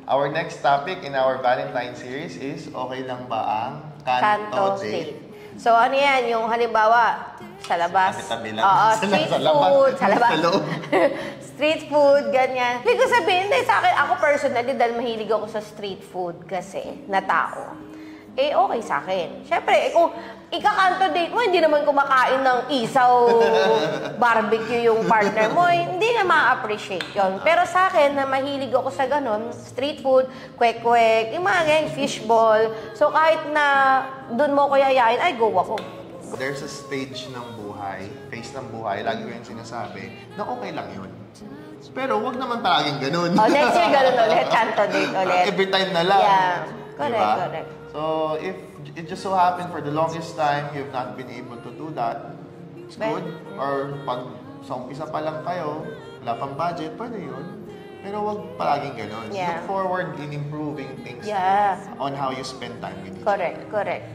Our next topic in our Valentine series is, okay lang ba ang kanto date? So, ano yan? Yung halimbawa, sa labas. Tabi-tabi lang. Street sa labas, food. Sa labas. Sa loob. Street food, ganyan. Hindi ko sabihin, sa akin, ako personally, dahil mahilig ako sa street food kasi, na tao. Eh, okay sa akin. Siyempre, kung ikakanto date mo, hindi naman kumakain ng isaw, barbecue yung partner mo, hindi na ma-appreciate yun. Pero sa akin, na mahilig ako sa ganun, street food, kwek-kwek, yung mga ganyan, fishball. So, kahit na dun mo ko yayain, ay, go ako. There's a stage ng buhay, phase ng buhay, lagi ko yung sinasabi, na okay lang yun. Pero wag naman palaging ganun. Next year, ganun ulit, kanto date ulit. Every time na lang. Yeah, correct, diba? correct. So, if it just so happened for the longest time, you've not been able to do that, it's good. Or pag sa umpisa pa lang kayo, wala pang budget, pwede yun. Pero wag palaging ganun. Yeah. Look forward in improving things on how you spend time with each other. Correct, correct.